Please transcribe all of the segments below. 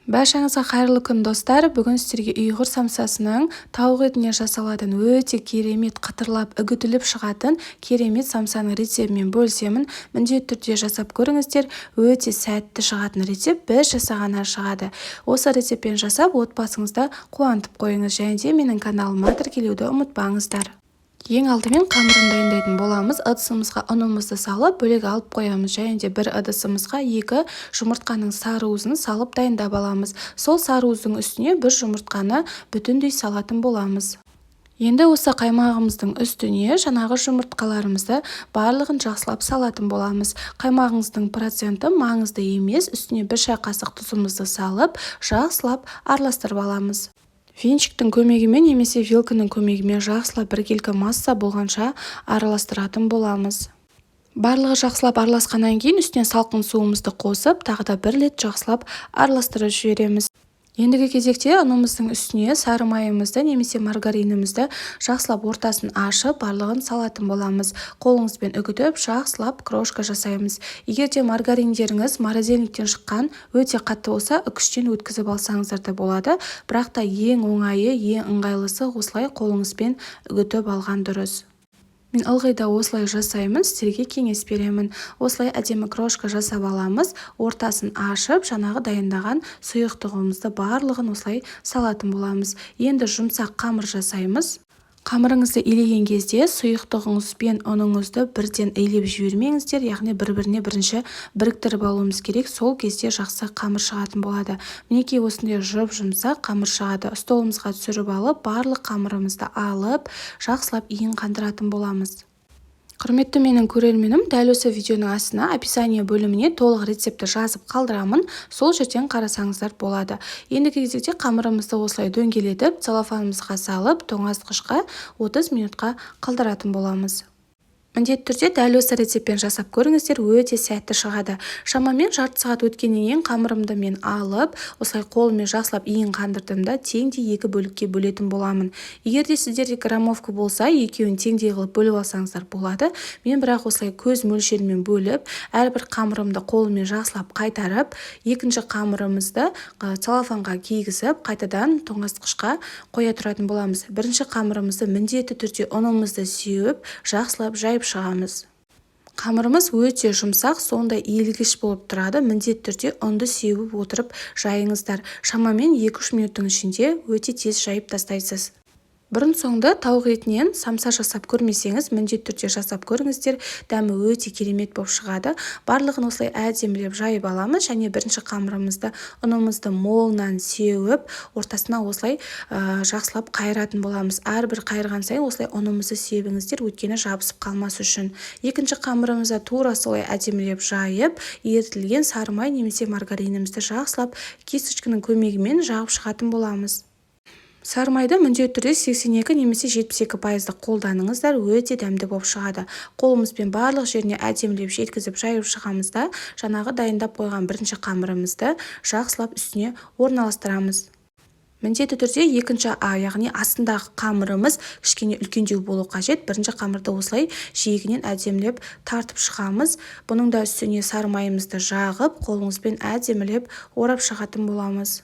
Баршаңызға қайырлы күн достар. Бүгін сіздерге ұйғыр самсасының тауық етінен жасалатын өте керемет қытырлап үгітіліп шығатын керемет самсаның рецептімен бөлісемін. Міндетті түрде жасап көріңіздер. Өте сәтті шығатын рецепт біз жасағаннан шығады. Осы рецептпен жасап отбасыңызды қуантып қойыңыз, және де менің каналыма тіркелуді ұмытпаңыздар. Ең алдымен қамырын дайындайтын боламыз. Ыдысымызға ұнымызды салып, бөлек алып қоямыз, және де бір ыдысымызға 2 жұмыртқаның сарыуызын салып дайындап аламыз. Сол сарыуыздың үстіне бір жұмыртқаны бүтіндей салатын боламыз. Енді осы қаймағымыздың үстіне жаңағы жұмыртқаларымызды барлығын жақсылап салатын боламыз. Қаймағыңыздың проценті маңызды емес, үстіне 1 шай қасық тұзымызды салып, жақсылап араластырып аламыз. Венчиктің көмегімен немесе вилканың көмегімен жақсылап біркелкі масса болғанша араластыратын боламыз. Барлығы жақсылап араласқаннан кейін үстіне салқын суымызды қосып, тағы да 1 рет жақсылап араластырып жібереміз. Ендігі кезекте ұнымыздың үстіне сары майымызды немесе маргаринімізді жақсылап ортасын ашып, барлығын салатын боламыз. Қолыңызбен үгітіп, жақсылап крошка жасаймыз. Егер де маргариндеріңіз морозильниктен шыққан өте қатты болса, үкіштен өткізіп алсаңыздар да болады. Бірақ та ең оңайы, ең ыңғайлысы осылай қолыңызбен үгітіп алған дұрыс. Мен ылғи да осылай жасаймын, сіздерге кеңес беремін. Осылай әдемі крошка жасап аламыз, ортасын ашып, жаңағы дайындаған сұйықтығымызды барлығын осылай салатын боламыз. Енді жұмсақ қамыр жасаймыз. Қамырыңызды илеген кезде сұйықтығыңыз бен ұныңызды бірден илеп жібермеңіздер, яғни бір-біріне бірінші біріктіріп алуымыз керек. Сол кезде жақсы қамыр шығатын болады. Мінекей осындай жұп-жұмсақ қамыр шығады. Столымызға түсіріп алып, барлық қамырымызды алып, жақсылап иін қандыратын боламыз. Құрметті менің көрерменім, дәл осы видеоның астына описание бөліміне толық рецепті жазып қалдырамын, сол жерден қарасаңыздар болады. Ендігі кезекте қамырымызды осылай дөңгелетіп, целлофанымызға салып, тоңазытқышқа 30 минутқа қалдыратын боламыз. Міндетті түрде дәл осы рецептпен жасап көріңіздер, өте сәтті шығады. Шамамен жарты сағат өткеннен кейін қамырымды мен алып, осылай қолыммен жақсылап иін қандырдым да теңдей 2 бөлікке бөлетін боламын. Егер де сіздерде граммовка болса, екеуін теңдей қылып бөліп алсаңыздар болады. Мен бірақ осылай көз мөлшерімен бөліп, әрбір қамырымды қолыммен жақсылап қайтарып, екінші қамырымызды целлофанға кигізіп, қайтадан тоңазытқышқа қоя тұратын боламыз. Бірінші қамырымызды міндетті түрде ұнымызды сеуіп, жақсылап жайып шығамыз. Қамырымыз өте жұмсақ, сонда иілгіш болып тұрады. Міндетті түрде ұнды сеуіп отырып жайыңыздар. Шамамен 2-3 минуттың ішінде өте тез жайып тастайсыз. Бұрын-соңды тауық етінен самса жасап көрмесеңіз, міндетті түрде жасап көріңіздер, дәмі өте керемет болып шығады. Барлығын осылай әдемілеп жайып аламыз, және бірінші қамырымызды ұнымызды молынан сеуіп, ортасына осылай жақсылап қайыратын боламыз. Әрбір қайырған сайын осылай ұнымызды сеуіңіздер, өйткені жабысып қалмас үшін. Екінші қамырымызды тура солай әдемілеп жайып, ерітілген сары май немесе маргаринімізді жақсылап кисточканың көмегімен жағып шығатын боламыз. Сары майды міндетті түрде 82 немесе 72% қолданыңыздар, өте дәмді болып шығады. Қолымызбен барлық жеріне әдемілеп жеткізіп жайып шығамыз да, жаңағы дайындап қойған бірінші қамырымызды жақсылап үстіне орналастырамыз. Міндетті түрде екінші яғни астындағы қамырымыз кішкене үлкендеу болу қажет. Бірінші қамырды осылай жиегінен әдемілеп тартып шығамыз. Бұның да үстіне сары майымызды жағып, қолыңызбен әдемілеп орап шығатын боламыз.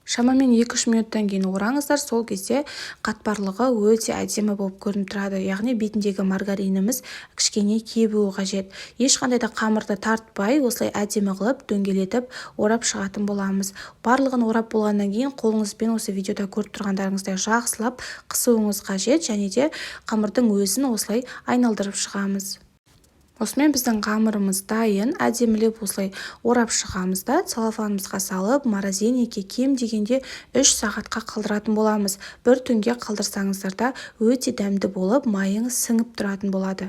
Шамамен 2-3 минуттан кейін ораңыздар, сол кезде қатпарлығы өте әдемі болып көрініп тұрады. Яғни бетіндегі маргариніміз кішкене кебуі қажет. Ешқандай да қамырды тартпай, осылай әдемі қылып дөңгелетіп орап шығатын боламыз. Барлығын орап болғаннан кейін қолыңызбен осы видеода көріп тұрғандарыңыздай жақсылап қысуыңыз қажет, және де қамырдың өзін осылай айналдырып шығамыз. Осымен біздің қамырымыз дайын, әдемілеп осылай орап шығамыз да, целлофанымызға салып, морозильникке кем дегенде 3 сағатқа қалдыратын боламыз. Бір түнге қалдырсаңыздар да өте дәмді болып, майыңыз сіңіп тұратын болады.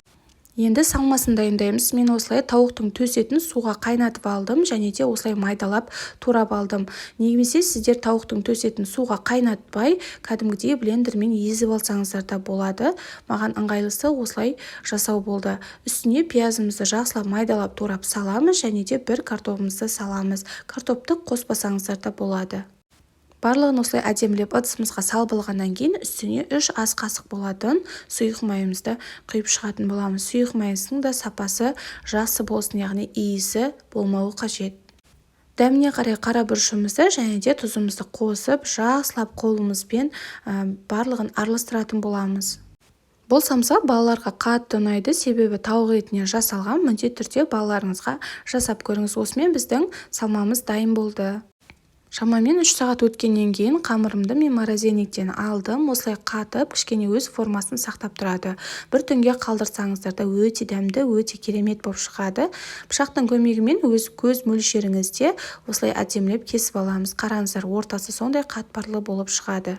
Енді салмасын дайындаймыз. Мен осылай тауықтың төс етін суға қайнатып алдым, және де осылай майдалап турап алдым. Немесе сіздер тауықтың төс етін суға қайнатпай, кәдімгідей блендермен езіп алсаңыздар да болады. Маған ыңғайлысы осылай жасау болды. Үстіне пиязымызды жақсылап майдалап турап саламыз, және де бір картопымызды саламыз. Картопты қоспасаңыздар да болады. Барлығын осылай әдемілеп ыдысымызға салып алғаннан кейін үстіне 3 ас қасық болатын сұйық майымызды құйып шығатын боламыз. Сұйық майымыздың да сапасы жақсы болсын, яғни иісі болмауы қажет. Дәміне қарай қара бұрышымызды және де тұзымызды қосып, жақсылап қолымызбен барлығын араластыратын боламыз. Бұл самса балаларға қатты ұнайды, себебі тауық етінен жасалған. Міндетті түрде балаларыңызға жасап көріңіз. Осымен біздің салмамыз дайын болды. Шамамен 3 сағат өткеннен кейін қамырымды мен морозильниктен алдым. Осылай қатып, кішкене өз формасын сақтап тұрады. Бір түнге қалдырсаңыздар да өте дәмді, өте керемет болып шығады. Пышақтың көмегімен өз көз мөлшеріңізде осылай әдемілеп кесіп аламыз. Қараңыздар, ортасы сондай қатпарлы болып шығады.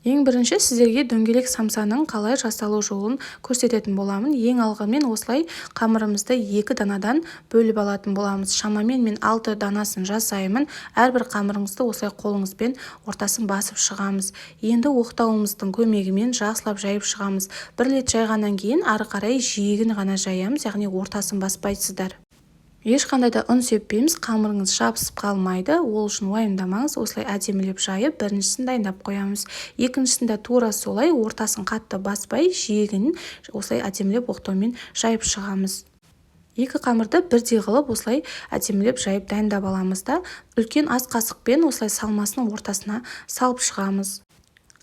Ең бірінші сіздерге дөңгелек самсаның қалай жасалу жолын көрсететін боламын. Ең алғанмен осылай қамырымызды 2 данадан бөліп алатын боламыз. Шамамен мен 6 данасын жасаймын. Әрбір қамырыңызды осылай қолыңызбен ортасын басып шығамыз. Енді оқтауымыздың көмегімен жақсылап жайып шығамыз. 1 рет жайғаннан кейін ары қарай жиегін ғана жаямыз, яғни ортасын баспайсыздар. Ешқандай да ұн сеппейміз, қамырыңыз жабысып қалмайды. Ол үшін уайымдамаңыз. Осылай әдемілеп жайып, біріншісін дайындап қоямыз. Екіншісінде тура солай ортасын қатты баспай, жиегін осылай әдемілеп оқтаумен жайып шығамыз. 2 қамырды бірдей қылып осылай әдемілеп жайып дайындап аламыз да, үлкен ас қасықпен осылай салмасының ортасына салып шығамыз.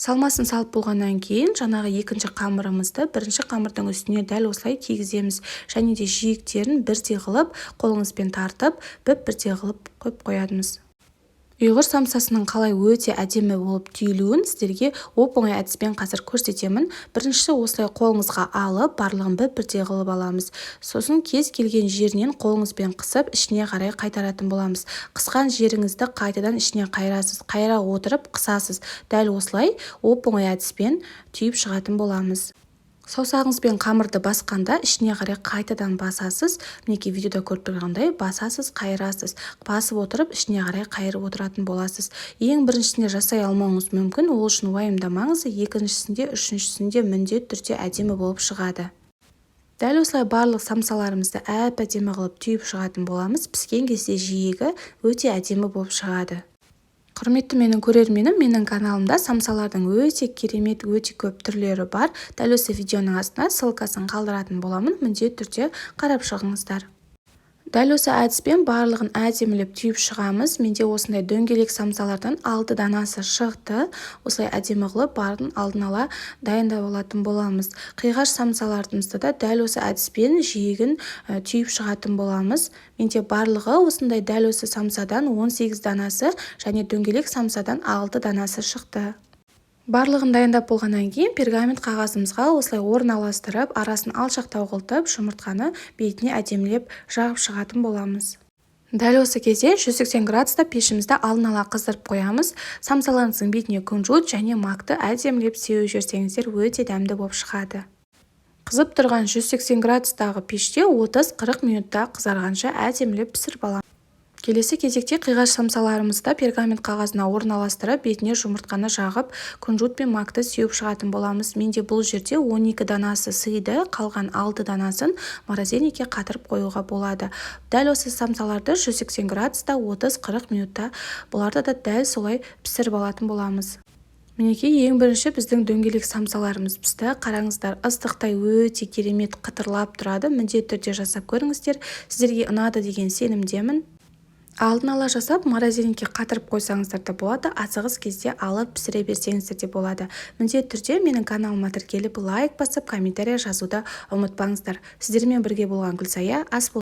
Салмасын салып болғаннан кейін жаңағы екінші қамырымызды бірінші қамырдың үстіне дәл осылай кигіземіз. Және де жиектерін бірдей қылып, қолыңызбен тартып, бірдей қылып қойып қоядыңыз. Ұйғыр самсасының қалай өте әдемі болып түйілуін сіздерге оп-оңай әдіспен қазір көрсетемін. Біріншісі осылай қолыңызға алып, барлығын бірдей қылып аламыз. Сосын кез келген жерінен қолыңызбен қысып, ішіне қарай қайтаратын боламыз. Қысқан жеріңізді қайтадан ішіне қайырасыз, қайыра отырып қысасыз. Дәл осылай оп-оңай әдіспен түйіп шығатын боламыз. Саусағыңызбен қамырды басқанда ішіне қарай қайтадан басасыз. Мінекей видеода көріп тұрғандай басасыз, қайырасыз. Басып отырып ішіне қарай қайырып отыратын боласыз. Ең біріншісінде жасай алмауыңыз мүмкін, ол үшін уайымдамаңыз. Екіншісінде, үшіншісінде міндетті түрде әдемі болып шығады. Дәл осылай барлық самсаларымызды әп-әдемі қылып түйіп шығатын боламыз. Піскен кезде жиегі өте әдемі болып шығады. Құрметті менің көрерменім, менің каналымда самсалардың өте керемет, өте көп түрлері бар. Дәл осы видеоның астына ссылкасын қалдыратын боламын. Міндетті түрде қарап шығыңыздар. Дәл осы әдіспен барлығын әдемілеп түйіп шығамыз. Менде осындай дөңгелек самсалардан 6 данасы шықты. Осылай әдемі қылып барын алдын ала дайындап алатын боламыз. Қиғаш самсаларымызды да дәл осы әдіспен жиегін түйіп шығатын боламыз. Менде барлығы осындай дәл осы самсадан 18 данасы және дөңгелек самсадан 6 данасы шықты. Барлығын дайындап болғаннан кейін пергамент қағазымызға осылай орналастырып, арасын алшақтау қылтып, жұмыртқаны бетіне әдемілеп жағып шығатын боламыз. Дәл осы кезде 180 градуста пешімізді алдын ала қыздырып қоямыз. Самсаларыңыздың бетіне күнжіт және макты әдемілеп сеуіп жіберсеңіздер өте дәмді болып шығады. Қызып тұрған 180 градустағы пеште 30-40 минутта қызарғанша әдемілеп пісіріп аламыз. Келесі кезекте қиғаш самсаларымызды пергамент қағазына орналастырып, бетіне жұмыртқаны жағып, күнжіт пен макты сеуіп шығатын боламыз. Менде бұл жерде 12 данасы сыйды, қалған 6 данасын морозильникке қатырып қоюға болады. Дәл осы самсаларды 180 градуста 30-40 минутта бұларды да дәл солай пісіріп алатын боламыз. Мінекей ең бірінші біздің дөңгелек самсаларымыз пісті. Қараңыздар, ыстықтай өте керемет қытырлап тұрады. Міндетті түрде жасап көріңіздер. Сіздерге ұнады деген сенімдемін. Алдын ала жасап, морозильникке қатырып қойсаңыздар да болады, асығыс кезде алып пісіре берсеңіздер де болады. Міндетті түрде менің каналыма тіркеліп, лайк басып, комментария жазуды ұмытпаңыздар. Сіздермен бірге болған Гүлсая ас